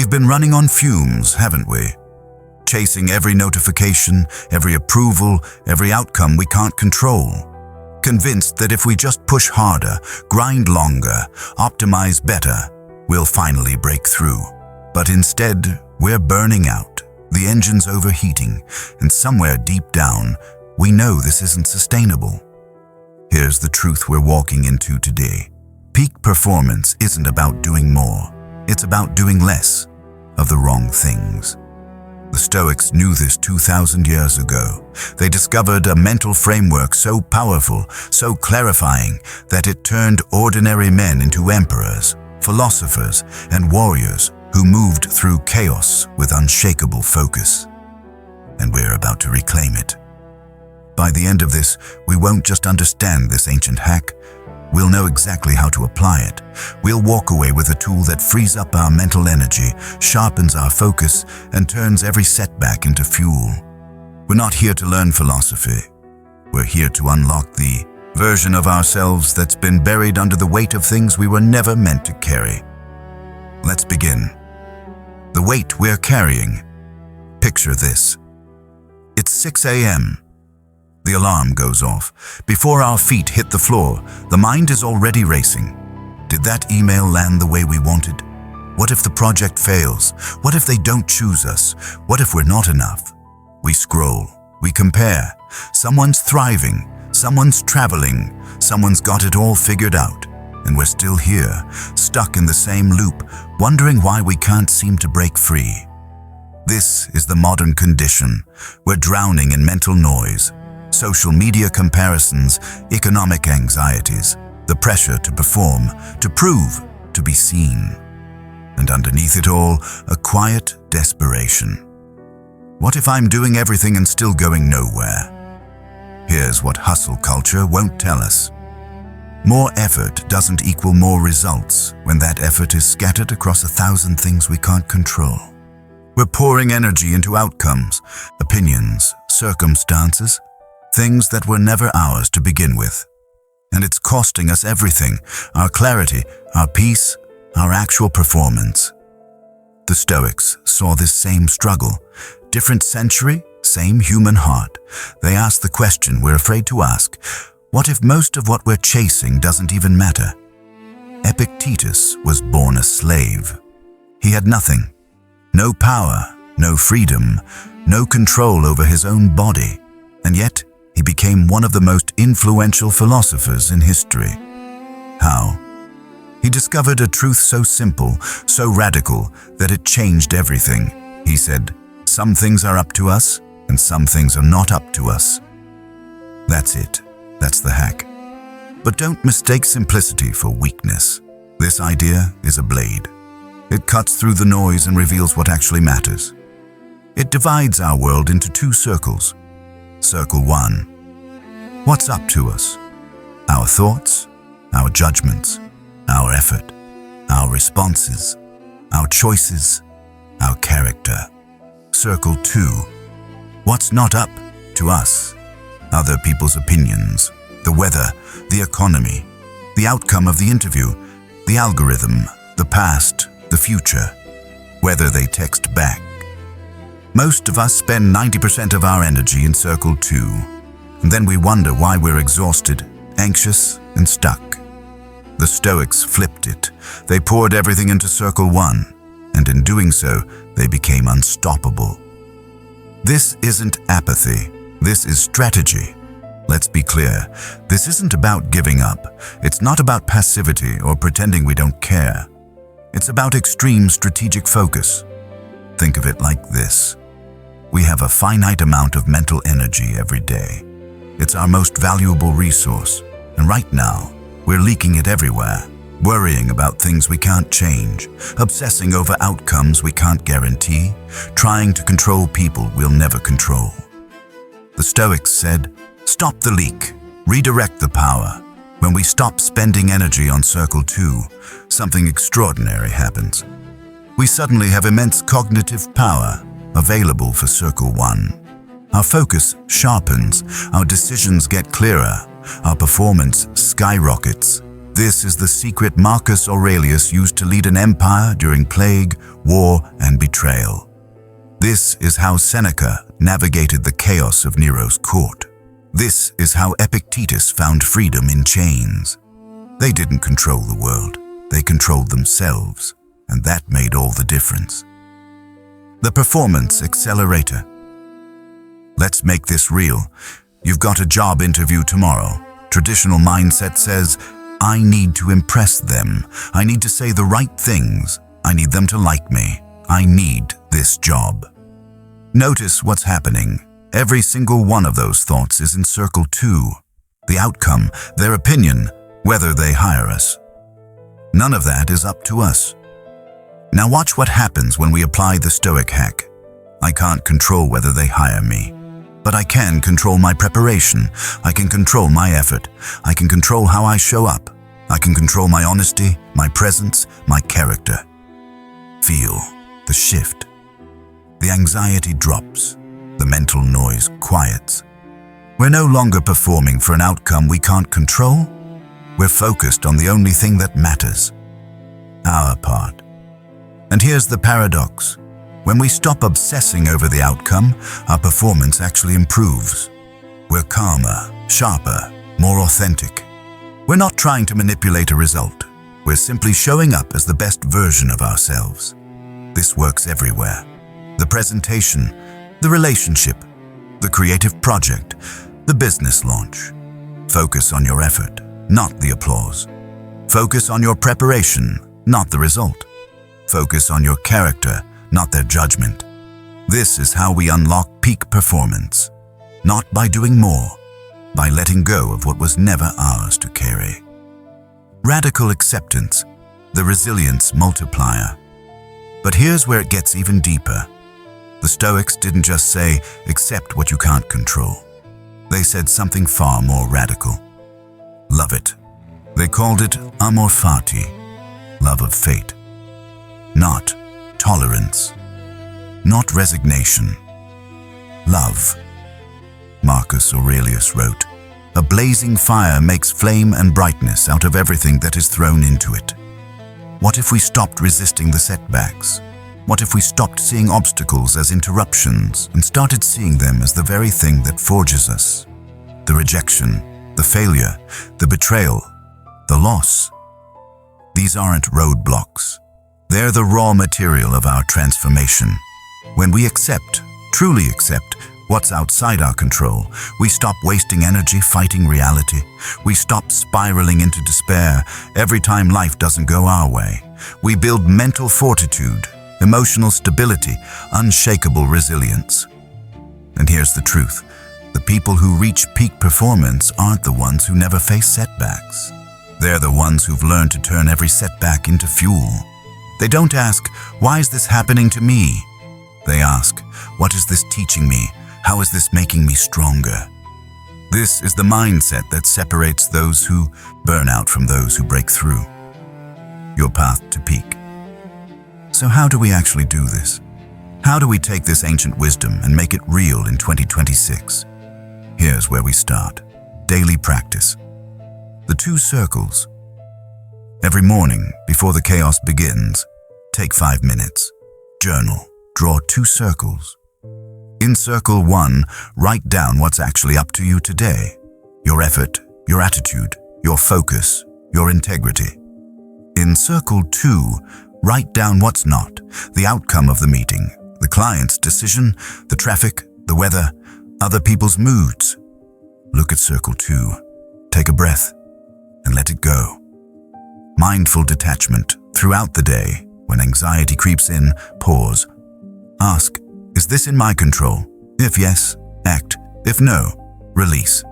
We've been running on fumes, haven't we? Chasing every notification, every approval, every outcome we can't control. Convinced that if we just push harder, grind longer, optimize better, we'll finally break through. But instead, we're burning out, the engine's overheating, and somewhere deep down, we know this isn't sustainable. Here's the truth we're walking into today. Peak performance isn't about doing more. It's about doing less of the wrong things. The Stoics knew this 2,000 years ago. They discovered a mental framework so powerful, so clarifying, that it turned ordinary men into emperors, philosophers, and warriors who moved through chaos with unshakable focus. And we're about to reclaim it. By the end of this, we won't just understand this ancient hack. We'll know exactly how to apply it. We'll walk away with a tool that frees up our mental energy, sharpens our focus, and turns every setback into fuel. We're not here to learn philosophy. We're here to unlock the version of ourselves that's been buried under the weight of things we were never meant to carry. Let's begin. The weight we're carrying. Picture this. It's 6 a.m. The alarm goes off. Before our feet hit the floor, the mind is already racing. Did that email land the way we wanted? What if the project fails? What if they don't choose us? What if we're not enough? We scroll. We compare. Someone's thriving. Someone's traveling. Someone's got it all figured out. And we're still here, stuck in the same loop, wondering why we can't seem to break free. This is the modern condition. We're drowning in mental noise. Social media comparisons, economic anxieties, the pressure to perform, to prove, to be seen. And underneath it all, a quiet desperation. What if I'm doing everything and still going nowhere? Here's what hustle culture won't tell us. More effort doesn't equal more results when that effort is scattered across 1,000 things we can't control. We're pouring energy into outcomes, opinions, circumstances, things that were never ours to begin with. And it's costing us everything, our clarity, our peace, our actual performance. The Stoics saw this same struggle. Different century, same human heart. They asked the question we're afraid to ask. What if most of what we're chasing doesn't even matter? Epictetus was born a slave. He had nothing. No power, no freedom, no control over his own body. And yet, he became one of the most influential philosophers in history. How? He discovered a truth so simple, so radical, that it changed everything. He said, "Some things are up to us, and some things are not up to us." That's it. That's the hack. But don't mistake simplicity for weakness. This idea is a blade. It cuts through the noise and reveals what actually matters. It divides our world into two circles. Circle 1. What's up to us? Our thoughts, our judgments, our effort, our responses, our choices, our character. Circle 2. What's not up to us? Other people's opinions, the weather, the economy, the outcome of the interview, the algorithm, the past, the future, whether they text back. Most of us spend 90% of our energy in Circle 2, and then we wonder why we're exhausted, anxious, and stuck. The Stoics flipped it. They poured everything into Circle 1, and in doing so, they became unstoppable. This isn't apathy. This is strategy. Let's be clear. This isn't about giving up. It's not about passivity or pretending we don't care. It's about extreme strategic focus. Think of it like this. We have a finite amount of mental energy every day. It's our most valuable resource, and right now, we're leaking it everywhere, worrying about things we can't change, obsessing over outcomes we can't guarantee, trying to control people we'll never control. The Stoics said, "Stop the leak, redirect the power." When we stop spending energy on Circle 2, something extraordinary happens. We suddenly have immense cognitive power available for Circle 1. Our focus sharpens, our decisions get clearer, our performance skyrockets, This is the secret Marcus Aurelius used to lead an empire during plague, war, and betrayal. This is how Seneca navigated the chaos of Nero's court. This is how Epictetus found freedom in chains. They didn't control the world, they controlled themselves, and that made all the difference. The performance accelerator. Let's make this real. You've got a job interview tomorrow. Traditional mindset says, I need to impress them. I need to say the right things. I need them to like me. I need this job. Notice what's happening. Every single one of those thoughts is in circle 2. The outcome, their opinion, whether they hire us. None of that is up to us. Now watch what happens when we apply the Stoic hack. I can't control whether they hire me, but I can control my preparation. I can control my effort. I can control how I show up. I can control my honesty, my presence, my character. Feel the shift. The anxiety drops. The mental noise quiets. We're no longer performing for an outcome we can't control. We're focused on the only thing that matters, our part. And here's the paradox. When we stop obsessing over the outcome, our performance actually improves. We're calmer, sharper, more authentic. We're not trying to manipulate a result. We're simply showing up as the best version of ourselves. This works everywhere. The presentation, the relationship, the creative project, the business launch. Focus on your effort, not the applause. Focus on your preparation, not the result. Focus on your character, not their judgment. This is how we unlock peak performance. Not by doing more, by letting go of what was never ours to carry. Radical acceptance, the resilience multiplier. But here's where it gets even deeper. The Stoics didn't just say, accept what you can't control. They said something far more radical. Love it. They called it amor fati, love of fate. Not tolerance. Not resignation. Love. Marcus Aurelius wrote, a blazing fire makes flame and brightness out of everything that is thrown into it. What if we stopped resisting the setbacks? What if we stopped seeing obstacles as interruptions and started seeing them as the very thing that forges us? The rejection, the failure, the betrayal, the loss. These aren't roadblocks. They're the raw material of our transformation. When we accept, truly accept, what's outside our control, we stop wasting energy fighting reality. We stop spiraling into despair every time life doesn't go our way. We build mental fortitude, emotional stability, unshakable resilience. And here's the truth. The people who reach peak performance aren't the ones who never face setbacks. They're the ones who've learned to turn every setback into fuel. They don't ask, why is this happening to me? They ask, what is this teaching me? How is this making me stronger? This is the mindset that separates those who burn out from those who break through. Your path to peak. So how do we actually do this? How do we take this ancient wisdom and make it real in 2026? Here's where we start. Daily practice. The 2 circles. Every morning, before the chaos begins, take 5 minutes. Journal. Draw 2 circles. In circle 1, write down what's actually up to you today. Your effort, your attitude, your focus, your integrity. In circle 2, write down what's not, the outcome of the meeting, the client's decision, the traffic, the weather, other people's moods. Look at circle 2. Take a breath and let it go. Mindful detachment throughout the day. When anxiety creeps in, pause. Ask, is this in my control? If yes, act. If no, release.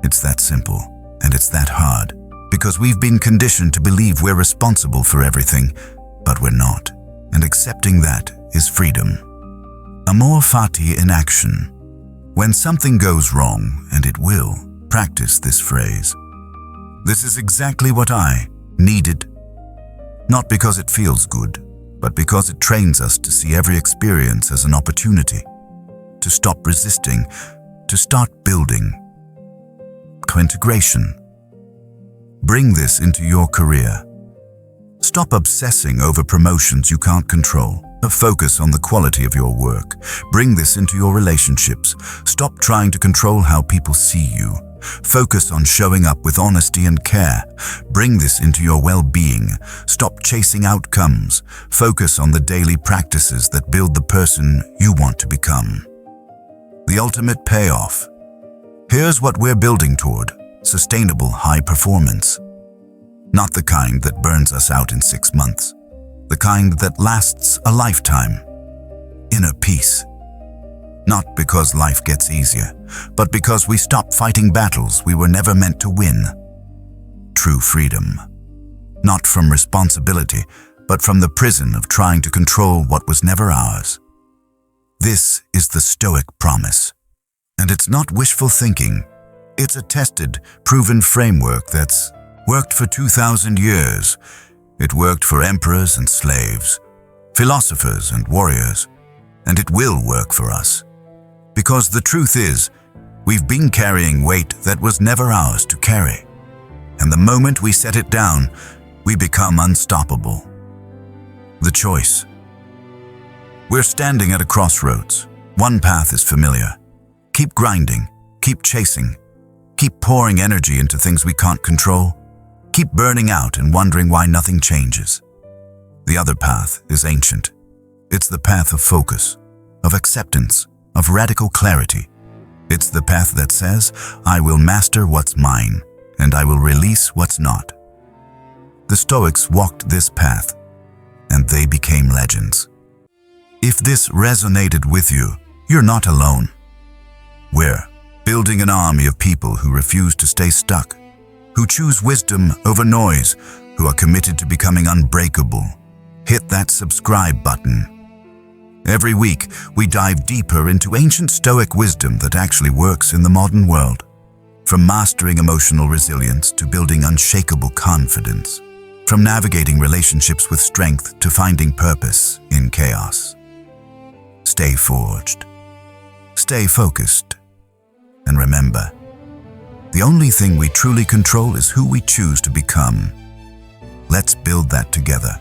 It's that simple, and it's that hard, because we've been conditioned to believe we're responsible for everything, but we're not. And accepting that is freedom. Amor fati in action. When something goes wrong, and it will, practice this phrase. This is exactly what I needed. Not because it feels good, but because it trains us to see every experience as an opportunity, to stop resisting, to start building. Co-integration. Bring this into your career. Stop obsessing over promotions you can't control. Focus on the quality of your work. Bring this into your relationships. Stop trying to control how people see you. Focus on showing up with honesty and care. Bring this into your well-being. Stop chasing outcomes. Focus on the daily practices that build the person you want to become. The ultimate payoff. Here's what we're building toward: sustainable high performance. Not the kind that burns us out in 6 months. The kind that lasts a lifetime. Inner peace. Not because life gets easier, but because we stop fighting battles we were never meant to win. True freedom. Not from responsibility, but from the prison of trying to control what was never ours. This is the Stoic promise. And it's not wishful thinking. It's a tested, proven framework that's worked for 2,000 years. It worked for emperors and slaves, philosophers and warriors, and it will work for us. Because the truth is, we've been carrying weight that was never ours to carry. And the moment we set it down, we become unstoppable. The choice. We're standing at a crossroads. One path is familiar. Keep grinding, keep chasing, keep pouring energy into things we can't control. Keep burning out and wondering why nothing changes. The other path is ancient. It's the path of focus, of acceptance, of radical clarity. It's the path that says, I will master what's mine, and I will release what's not. The Stoics walked this path, and they became legends. If this resonated with you, you're not alone. We're building an army of people who refuse to stay stuck, who choose wisdom over noise, who are committed to becoming unbreakable. Hit that subscribe button. Every week, we dive deeper into ancient Stoic wisdom that actually works in the modern world. From mastering emotional resilience to building unshakable confidence. From navigating relationships with strength to finding purpose in chaos. Stay forged. Stay focused. And remember, the only thing we truly control is who we choose to become. Let's build that together.